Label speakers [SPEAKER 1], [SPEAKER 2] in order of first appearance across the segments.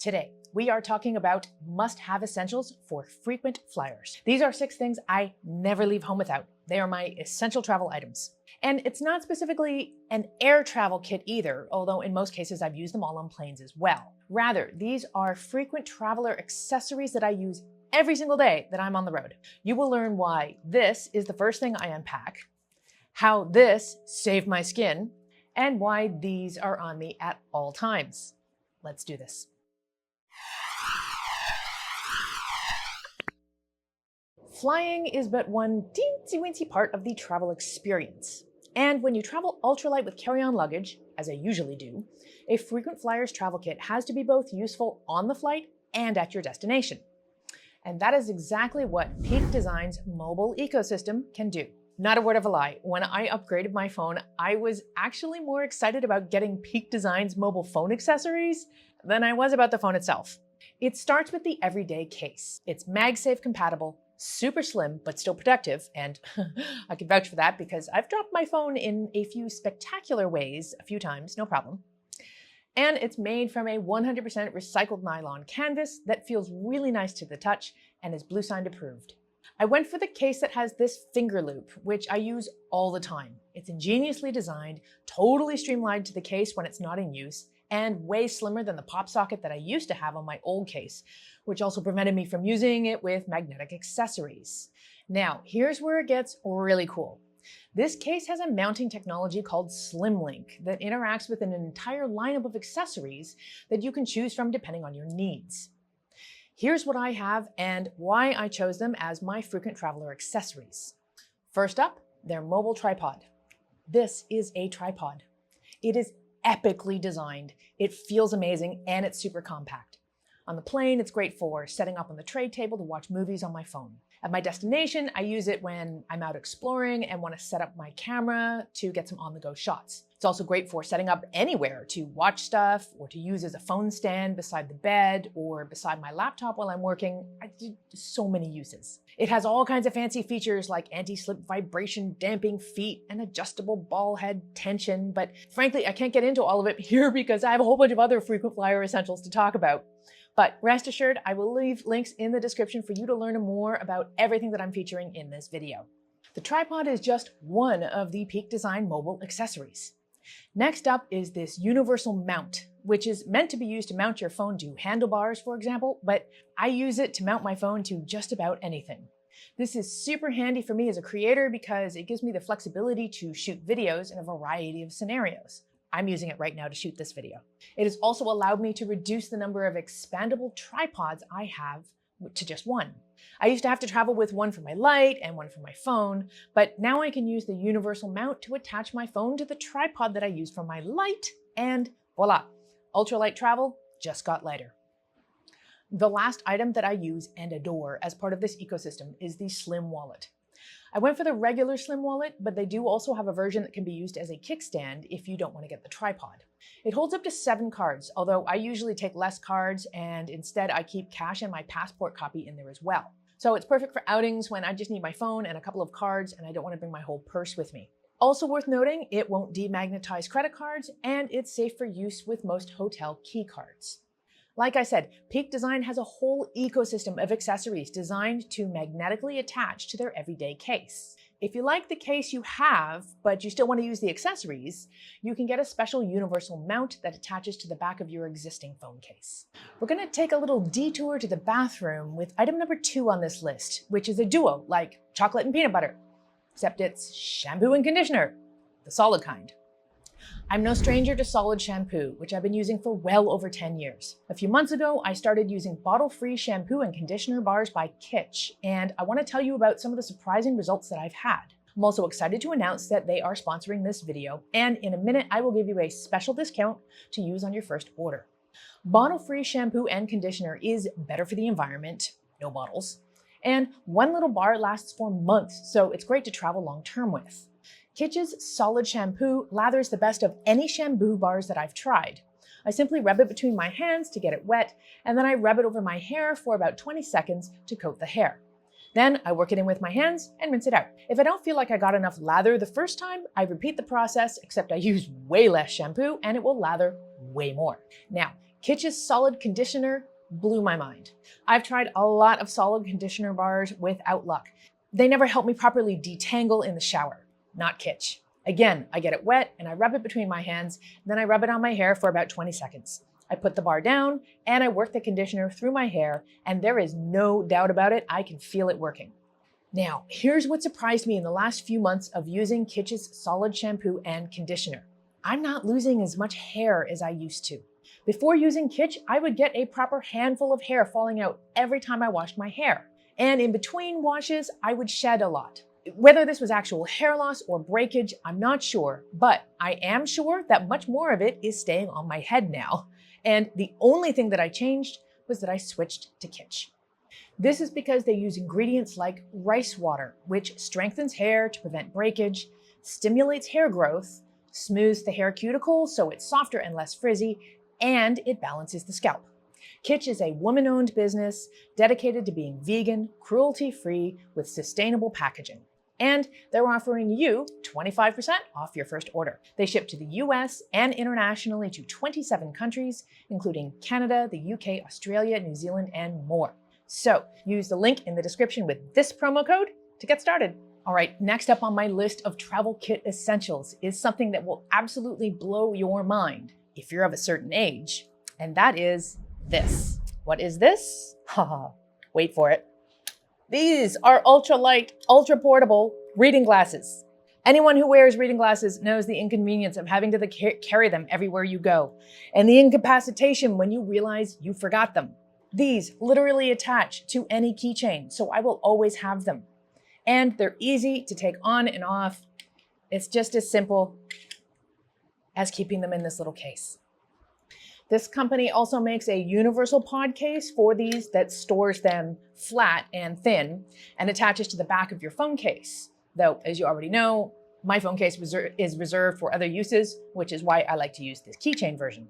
[SPEAKER 1] Today, we are talking about must-have essentials for frequent flyers. These are 6 things I never leave home without. They are my essential travel items. And it's not specifically an air travel kit either, although in most cases I've used them all on planes as well. Rather, these are frequent traveler accessories that I use every single day that I'm on the road. You will learn why this is the first thing I unpack, how this saved my skin, and why these are on me at all times. Let's do this. Flying is but one teensy-weensy part of the travel experience. And when you travel ultralight with carry-on luggage, as I usually do, a frequent flyer's travel kit has to be both useful on the flight and at your destination. And that is exactly what Peak Design's mobile ecosystem can do. Not a word of a lie, when I upgraded my phone, I was actually more excited about getting Peak Design's mobile phone accessories than I was about the phone itself. It starts with the everyday case. It's MagSafe compatible, super slim, but still protective, and I can vouch for that because I've dropped my phone in a few spectacular ways a few times, no problem. And it's made from a 100% recycled nylon canvas that feels really nice to the touch and is Bluesigned approved. I went for the case that has this finger loop, which I use all the time. It's ingeniously designed, totally streamlined to the case when it's not in use, and way slimmer than the pop socket that I used to have on my old case, which also prevented me from using it with magnetic accessories. Now, here's where it gets really cool. This case has a mounting technology called SlimLink that interacts with an entire lineup of accessories that you can choose from depending on your needs. Here's what I have and why I chose them as my frequent traveler accessories. First up, their mobile tripod. This is a tripod. It is epically designed, it feels amazing, and it's super compact. On the plane, it's great for setting up on the tray table to watch movies on my phone. At my destination, I use it when I'm out exploring and want to set up my camera to get some on-the-go shots. It's also great for setting up anywhere to watch stuff or to use as a phone stand beside the bed or beside my laptop while I'm working. I do so many uses. It has all kinds of fancy features like anti-slip vibration, damping feet, and adjustable ball head tension, but frankly, I can't get into all of it here because I have a whole bunch of other frequent flyer essentials to talk about. But rest assured, I will leave links in the description for you to learn more about everything that I'm featuring in this video. The tripod is just one of the Peak Design mobile accessories. Next up is this universal mount, which is meant to be used to mount your phone to handlebars, for example, but I use it to mount my phone to just about anything. This is super handy for me as a creator because it gives me the flexibility to shoot videos in a variety of scenarios. I'm using it right now to shoot this video. It has also allowed me to reduce the number of expandable tripods I have to just one. I used to have to travel with one for my light and one for my phone, but now I can use the universal mount to attach my phone to the tripod that I use for my light, and voila, ultralight travel just got lighter. The last item that I use and adore as part of this ecosystem is the Slim Wallet. I went for the regular Slim Wallet, but they do also have a version that can be used as a kickstand if you don't want to get the tripod. It holds up to 7 cards, although I usually take less cards and instead I keep cash and my passport copy in there as well. So it's perfect for outings when I just need my phone and a couple of cards and I don't want to bring my whole purse with me. Also worth noting, it won't demagnetize credit cards and it's safe for use with most hotel key cards. Like I said, Peak Design has a whole ecosystem of accessories designed to magnetically attach to their everyday case. If you like the case you have, but you still want to use the accessories, you can get a special universal mount that attaches to the back of your existing phone case. We're going to take a little detour to the bathroom with item number 2 on this list, which is a duo like chocolate and peanut butter, except it's shampoo and conditioner, the solid kind. I'm no stranger to solid shampoo, which I've been using for well over 10 years. A few months ago, I started using bottle-free shampoo and conditioner bars by Kitsch, and I want to tell you about some of the surprising results that I've had. I'm also excited to announce that they are sponsoring this video, and in a minute, I will give you a special discount to use on your first order. Bottle-free shampoo and conditioner is better for the environment, no bottles, and one little bar lasts for months, so it's great to travel long-term with. Kitsch's solid shampoo lathers the best of any shampoo bars that I've tried. I simply rub it between my hands to get it wet, and then I rub it over my hair for about 20 seconds to coat the hair. Then I work it in with my hands and rinse it out. If I don't feel like I got enough lather the first time, I repeat the process, except I use way less shampoo and it will lather way more. Now, Kitsch's solid conditioner blew my mind. I've tried a lot of solid conditioner bars without luck. They never help me properly detangle in the shower. Not Kitsch. Again, I get it wet and I rub it between my hands, then I rub it on my hair for about 20 seconds. I put the bar down and I work the conditioner through my hair, and there is no doubt about it, I can feel it working. Now, here's what surprised me in the last few months of using Kitsch's solid shampoo and conditioner. I'm not losing as much hair as I used to. Before using Kitsch, I would get a proper handful of hair falling out every time I washed my hair. And in between washes, I would shed a lot. Whether this was actual hair loss or breakage, I'm not sure, but I am sure that much more of it is staying on my head now. And the only thing that I changed was that I switched to Kitsch. This is because they use ingredients like rice water, which strengthens hair to prevent breakage, stimulates hair growth, smooths the hair cuticle so it's softer and less frizzy, and it balances the scalp. Kitsch is a woman-owned business dedicated to being vegan, cruelty-free, with sustainable packaging. And they're offering you 25% off your first order. They ship to the US and internationally to 27 countries, including Canada, the UK, Australia, New Zealand, and more. So use the link in the description with this promo code to get started. All right, next up on my list of travel kit essentials is something that will absolutely blow your mind if you're of a certain age, and that is this. What is this? Haha, wait for it. These are ultra-light, ultra-portable reading glasses. Anyone who wears reading glasses knows the inconvenience of having to carry them everywhere you go, and the incapacitation when you realize you forgot them. These literally attach to any keychain, so I will always have them. And they're easy to take on and off. It's just as simple as keeping them in this little case. This company also makes a universal pod case for these that stores them flat and thin and attaches to the back of your phone case. Though, as you already know, my phone case is reserved for other uses, which is why I like to use this keychain version.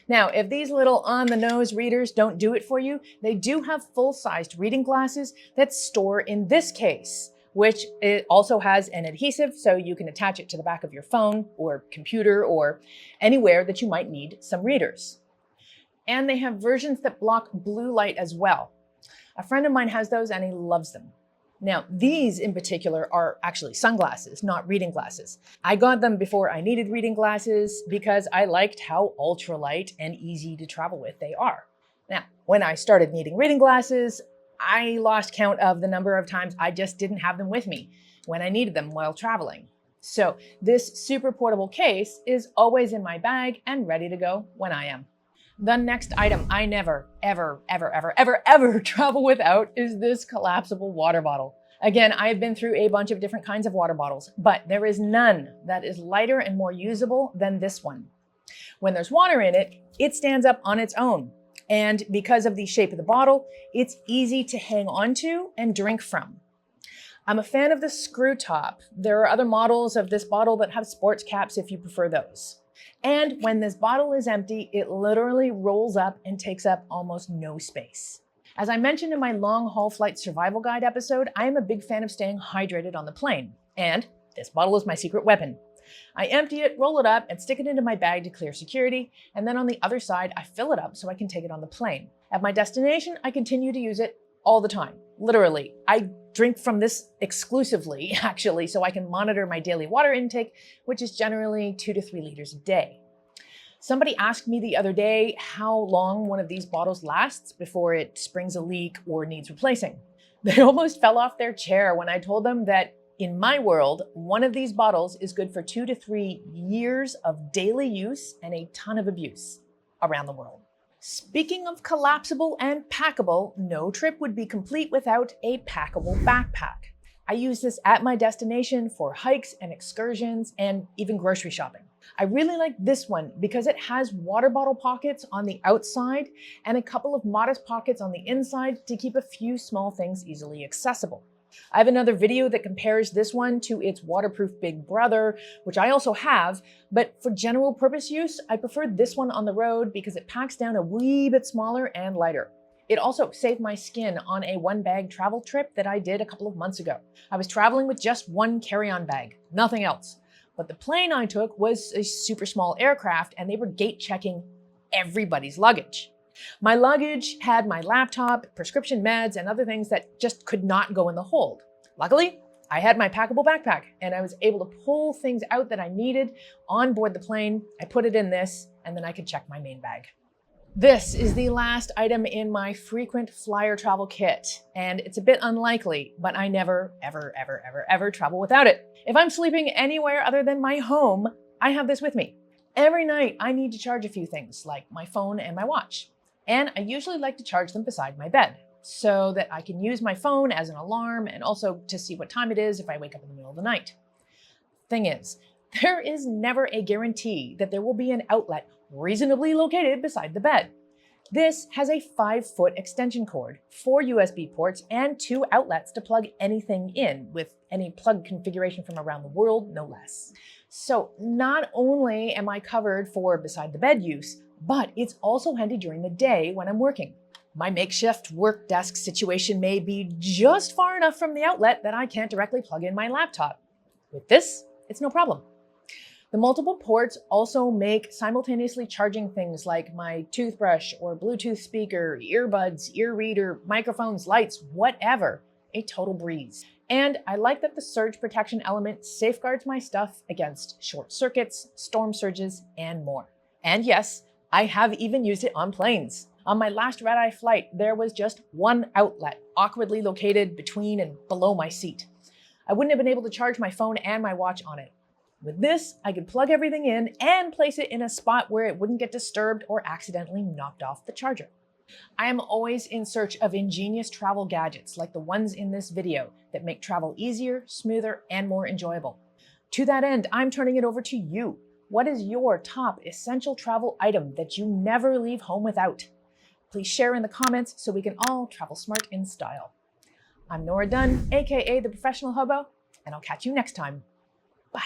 [SPEAKER 1] Now, if these little on-the-nose readers don't do it for you, they do have full-sized reading glasses that store in this case, which it also has an adhesive so you can attach it to the back of your phone or computer or anywhere that you might need some readers. And they have versions that block blue light as well. A friend of mine has those and he loves them. Now, these in particular are actually sunglasses, not reading glasses. I got them before I needed reading glasses because I liked how ultralight and easy to travel with they are. Now, when I started needing reading glasses, I lost count of the number of times I just didn't have them with me when I needed them while traveling. So this super portable case is always in my bag and ready to go when I am. The next item I never, ever, ever, ever, ever, ever travel without is this collapsible water bottle. Again, I've been through a bunch of different kinds of water bottles, but there is none that is lighter and more usable than this one. When there's water in it, it stands up on its own. And because of the shape of the bottle, it's easy to hang onto and drink from. I'm a fan of the screw top. There are other models of this bottle that have sports caps if you prefer those. And when this bottle is empty, it literally rolls up and takes up almost no space. As I mentioned in my long haul flight survival guide episode, I am a big fan of staying hydrated on the plane. And this bottle is my secret weapon. I empty it, roll it up, and stick it into my bag to clear security, and then on the other side, I fill it up so I can take it on the plane. At my destination, I continue to use it all the time. Literally, I drink from this exclusively, actually, so I can monitor my daily water intake, which is generally 2 to 3 liters a day. Somebody asked me the other day how long one of these bottles lasts before it springs a leak or needs replacing. They almost fell off their chair when I told them that in my world, one of these bottles is good for 2 to 3 years of daily use and a ton of abuse around the world. Speaking of collapsible and packable, no trip would be complete without a packable backpack. I use this at my destination for hikes and excursions and even grocery shopping. I really like this one because it has water bottle pockets on the outside and a couple of modest pockets on the inside to keep a few small things easily accessible. I have another video that compares this one to its waterproof big brother, which I also have, but for general purpose use, I prefer this one on the road because it packs down a wee bit smaller and lighter. It also saved my skin on a one-bag travel trip that I did a couple of months ago. I was traveling with just one carry-on bag, nothing else. But the plane I took was a super small aircraft and they were gate checking everybody's luggage. My luggage had my laptop, prescription meds, and other things that just could not go in the hold. Luckily, I had my packable backpack and I was able to pull things out that I needed on board the plane. I put it in this and then I could check my main bag. This is the last item in my frequent flyer travel kit, and it's a bit unlikely, but I never, ever travel without it. If I'm sleeping anywhere other than my home, I have this with me. Every night I need to charge a few things, like my phone and my watch, and I usually like to charge them beside my bed, so that I can use my phone as an alarm and also to see what time it is if I wake up in the middle of the night. Thing is, there is never a guarantee that there will be an outlet reasonably located beside the bed. This has a 5-foot extension cord, 4 USB ports, and 2 outlets to plug anything in, with any plug configuration from around the world, no less. So not only am I covered for beside the bed use, but it's also handy during the day when I'm working. My makeshift work desk situation may be just far enough from the outlet that I can't directly plug in my laptop. With this, it's no problem. The multiple ports also make simultaneously charging things like my toothbrush or Bluetooth speaker, earbuds, ear reader, microphones, lights, whatever, a total breeze. And I like that the surge protection element safeguards my stuff against short circuits, storm surges, and more. And yes, I have even used it on planes. On my last red-eye flight, there was just one outlet awkwardly located between and below my seat. I wouldn't have been able to charge my phone and my watch on it. With this, I could plug everything in and place it in a spot where it wouldn't get disturbed or accidentally knocked off the charger. I am always in search of ingenious travel gadgets like the ones in this video that make travel easier, smoother, and more enjoyable. To that end, I'm turning it over to you. What is your top essential travel item that you never leave home without? Please share in the comments so we can all travel smart in style. I'm Nora Dunn, aka the Professional Hobo, and I'll catch you next time. Bye.